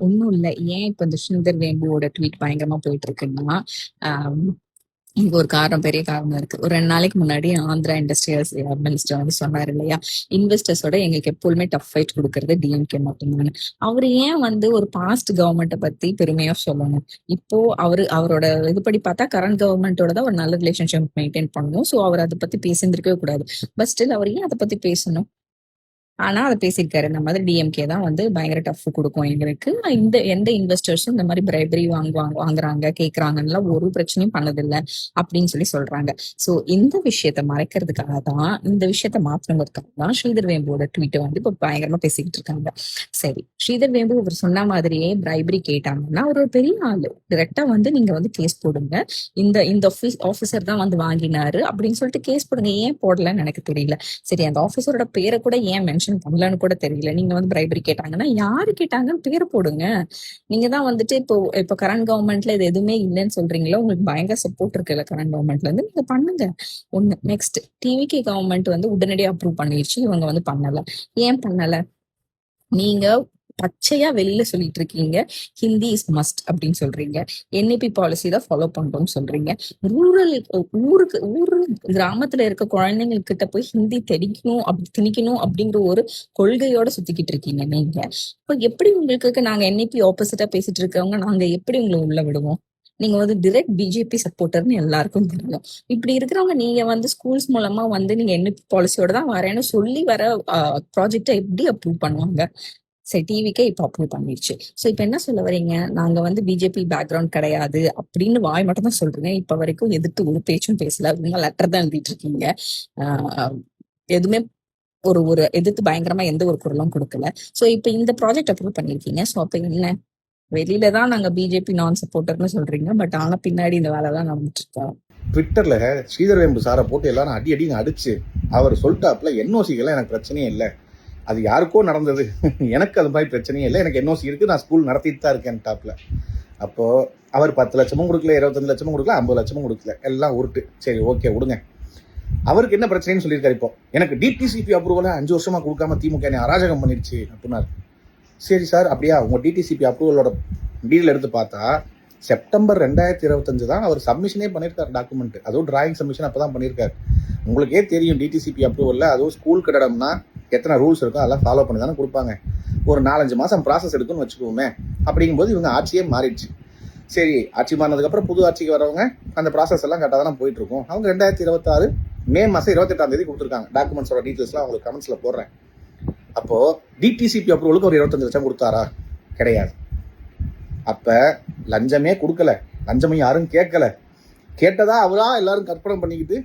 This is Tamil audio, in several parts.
ஒண்ணும் இல்ல. ஏன் இப்ப இந்த ஸ்ரீதர் வேம்புவோட ட்வீட் பயங்கரமா போயிட்டு இருக்குன்னா, ஆம், இங்க ஒரு காரணம், பெரிய காரணம் இருக்கு. ஒரு 2 நாளைக்கு முன்னாடி ஆந்திரா இண்டஸ்ட்ரியல்ஸ் மினிஸ்டர் வந்து சொன்னாரு இல்லையா, இன்வெஸ்டர்ஸோட எங்களுக்கு எப்பவுமே டஃப் ஃபைட் கொடுக்கறது டிஎம்கே மட்டும்தான். அவரு ஏன் வந்து ஒரு பாஸ்ட் கவர்மெண்ட்டை பத்தி பெருமையா சொல்லணும்? இப்போ அவரோட இதுபடி பார்த்தா கரண்ட் கவர்மெண்டோட தான் ஒரு நல்ல ரிலேஷன்ஷிப் மெயின்டைன் பண்ணணும். ஸோ அவர் அதை பத்தி பேசியிருந்திருக்கவே கூடாது. பட் ஸ்டில் அவர் ஏன் அதை பத்தி பேசணும்? ஆனா அதை பேசியிருக்காரு. இந்த மாதிரி டிஎம்கே தான் வந்து பயங்கர டஃப் கொடுக்கும் எங்களுக்கு. எந்த இன்வெஸ்டர்ஸும் இந்த மாதிரி பிரைபரி வாங்குறாங்க கேட்கறாங்கன்னு ஒரு பிரச்சனையும் பண்ணதில்லை அப்படின்னு சொல்றாங்க. சோ இந்த விஷயத்த மறைக்கிறதுக்காக தான், இந்த விஷயத்த மாற்றணுங்கிறதுக்காக தான் ஸ்ரீதர் வேம்புவோட ட்வீட்டை வந்து இப்ப பயங்கரமா பேசிக்கிட்டு இருக்காங்க. சரி, ஸ்ரீதர் வேம்பு இவர் சொன்ன மாதிரியே பிரைபரி கேட்டாங்கன்னா அவர் ஒரு பெரிய ஆளு. டிரெக்டா வந்து நீங்க வந்து கேஸ் போடுங்க, இந்த ஆபீசர் தான் வந்து வாங்கினாரு அப்படின்னு சொல்லிட்டு கேஸ் போடுங்க. ஏன் போடலன்னு எனக்கு தெரியல. சரி, அந்த ஆபீசரோட பேரை கூட ஏன் மென்ஷன் பண்ணலன்னு கூட தெரியல. நீங்க வந்து பிரைபரி கேட்டாங்கன்னா யாரு கேட்டாங்கன்னு பேர் போடுங்க. நீங்க தான் வந்துட்டு இப்போ கரண்ட் கவர்மெண்ட்ல இது எதுவுமே இல்லைன்னு சொல்றீங்களா? உங்களுக்கு பயங்கர சப்போர்ட் இருக்குல்ல கரண்ட் கவர்மெண்ட்ல இருந்து, நீங்க பண்ணுங்க. ஒண்ணு. நெக்ஸ்ட், டிவிகே கவர்மெண்ட் வந்து உடனடியாக அப்ரூவ் பண்ணிருச்சு, இவங்க வந்து பண்ணல. ஏன் பண்ணல? நீங்க பச்சையா வெளியில சொல்லிட்டு இருக்கீங்க ஹிந்தி இஸ் மஸ்ட் அப்படின்னு சொல்றீங்க. என்இபி பாலிசி தான் ஃபாலோ பண்றோம்னு சொல்றீங்க. ஊரு கிராமத்துல இருக்க குழந்தைங்க போய் ஹிந்தி திணிக்கணும் அப்படிங்கிற ஒரு கொள்கையோட சுத்திக்கிட்டு இருக்கீங்க நீங்க. இப்போ எப்படி உங்களுக்கு நாங்க என்இபி ஆப்போசிட்டா பேசிட்டு இருக்கவங்க நாங்க எப்படி உங்களை உள்ள விடுவோம்? நீங்க வந்து டிரெக்ட் பிஜேபி சப்போர்ட்டர்னு எல்லாருக்கும் தெரியும். இப்படி இருக்கிறவங்க நீங்க வந்து ஸ்கூல்ஸ் மூலமா வந்து நீங்க என்இபி பாலிசியோட தான் வரேன்னு சொல்லி வர ப்ராஜெக்டை எப்படி அப்ரூவ் பண்ணுவாங்க? சரி, டிவிக்கே இப்ப அப்ரூவ் பண்ணிருச்சு. சோ இப்ப என்ன சொல்ல வரீங்க? நாங்க வந்து பிஜேபி பேக்ரவுண்ட் கிடையாது அப்படின்னு வாய் மட்டும் தான் சொல்றீங்க. இப்ப வரைக்கும் எதிர்த்து ஒரு பேச்சும் பேசல. உங்க லெட்டர் தான் எழுதிட்டு இருக்கீங்க. எதுவுமே ஒரு எதிர்த்து பயங்கரமா எந்த ஒரு குரலும் கொடுக்கல. சோ இப்ப இந்த ப்ராஜெக்ட் அப்ரூவ் பண்ணிருக்கீங்க. சோ அப்ப என்ன, வெளியில தான் நாங்க பிஜேபி நான் சப்போர்ட்டர்னு சொல்றீங்க, பட் ஆனா பின்னாடி இந்த வேலை தான் நடந்துட்டு இருக்கோம். ட்விட்டர்ல ஸ்ரீதர் வேம்பு சாரை போட்டு எல்லாரும் அடின்னு அடிச்சு அவர் சொல்லிட்டாப்ல, என்ஓசிக்கெல்லாம் எனக்கு பிரச்சனையே இல்லை, அது யாருக்கோ நடந்தது, எனக்கு அது மாதிரி பிரச்சனையே இல்லை, எனக்கு என்ஓசி இருக்கு, நான் ஸ்கூல் நடத்திட்டு தான் இருக்கேன் டாப்ல. அப்போ அவர் 10 லட்சமும் கொடுக்கல, 25 லட்சமும் கொடுக்கல, 50 லட்சமும் கொடுக்கல, எல்லாம் உருட்டு. சரி, ஓகே, விடுங்க. அவருக்கு என்ன பிரச்சனைன்னு சொல்லியிருக்காரு. இப்போ எனக்கு டிடிசிபி அப்ரூவலை 5 வருஷமா கொடுக்காம திமுக அராஜகம் பண்ணிடுச்சு அப்படின்னாரு. சரி சார், அப்படியா? உங்க டிடிசிபி அப்ரூவலோட டீல் எடுத்து பார்த்தா செப்டம்பர் 2025 தான் அவர் சப்மிஷனே பண்ணியிருக்காரு டாக்குமெண்ட். அதுவும் டிராயிங் சப்மிஷன் அப்பதான் பண்ணியிருக்காரு. உங்களுக்கே தெரியும் டிடிசிபி அப்ரூவல்ல, அதுவும் ஸ்கூல் கட்டடம்னா எத்தனை ரூல்ஸ் இருக்கோ அதெல்லாம் ஃபாலோ பண்ணி தானே கொடுப்பாங்க. ஒரு 4-5 மாசம் ப்ராசஸ் எடுக்குன்னு வச்சுக்கோமே. அப்படிங்கும்போது இவங்க ஆட்சியே மாறிடுச்சு. சரி, ஆட்சி மாறினதுக்கப்புறம் புது ஆட்சிக்கு வரவங்க அந்த ப்ராசஸ் எல்லாம் கரெக்டாக தானே போயிட்டு இருக்கும். அவங்க 2026 மே மாதம் 28ஆம் தேதி கொடுத்துருக்காங்க. டாக்குமெண்ட்ஸோட டீட்டெயில்ஸ்லாம் உங்களுக்கு கமெண்ட்ஸ்ல போடுறேன். அப்போ டிடிசிபி அப்ரூவலுக்கு ஒரு 25 லட்சம் கொடுத்தாரா? கிடையாது. அப்ப லஞ்சமே கொடுக்கல, லஞ்சமும் யாரும் கேட்கல. கேட்டதா அவரா எல்லாரும் கற்பனை பண்ணிக்கிட்டு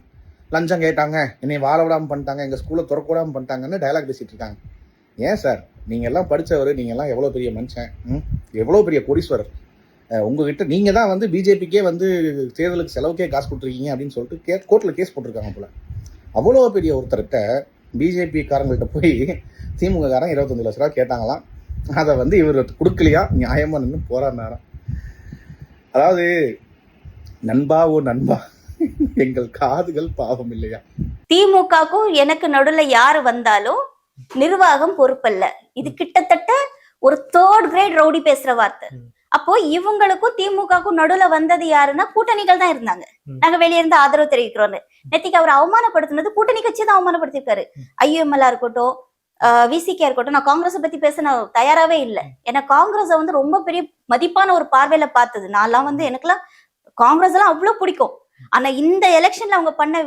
லஞ்சம் கேட்டாங்க, என்னை வாழ விடாம பண்ணிட்டாங்க, எங்க ஸ்கூலை திறக்க விடாம பண்ணிட்டாங்கன்னு டயலாக் பேசிட்டு இருக்காங்க. ஏன் சார், நீங்க எல்லாம் படிச்சவர், நீங்க எல்லாம் எவ்வளவு பெரிய மனுஷன், எவ்வளவு பெரிய கோடீஸ்வரர், உங்ககிட்ட நீங்க தான் வந்து பிஜேபிக்கே வந்து தேர்தலுக்கு செலவுக்கே காசு கொடுத்துருக்கீங்க அப்படின்னு சொல்லிட்டு கோர்ட்ல கேஸ் போட்டிருக்காங்க போல. அவ்வளோ பெரிய ஒருத்தர்கிட்ட பிஜேபி காரங்கள்ட்ட போய் திமுக காரன் 25 லட்ச ரூபா கேட்டாங்களாம். அதை வந்து இவர் கொடுக்கலையா, நியாயமா நின்று போராடினாராம். அதாவது நண்பா ஓ நண்பா, எங்கள் காதுகள் பாவம் இல்லையா? திமுகக்கும் எனக்கு நடுவுல யாரு வந்தாலும் நிர்வாகம் பொறுப்பல்ல. இது கிட்டத்தட்ட ஒரு 3rd கிரேட் ரவுடி பேசுற வார்த்தை. அப்போ இவங்களுக்கும் திமுகக்கும் நடுவுல வந்தது யாருன்னா கூட்டணிகள் தான் இருந்தாங்க. நாங்க வெளியே இருந்து ஆதரவு தெரிவிக்கிறோம். நேத்திக்கு அவர் அவமானப்படுத்தினது கூட்டணி கட்சி தான் அவமானப்படுத்திருக்காரு. ஐஎம்எல்ஆ இருக்கட்டும், விசிகே இருக்கட்டும். நான் காங்கிரஸை பத்தி பேச நான் தயாராவே இல்லை. ஏன்னா காங்கிரஸ வந்து ரொம்ப பெரிய மதிப்பான ஒரு பார்வையில பார்த்தது. நான்லாம் வந்து எனக்குலாம் காங்கிரஸ் எல்லாம் அவ்வளவு பிடிக்கும். ஆனா இந்த எலெக்ஷன்ல அவங்க பண்ண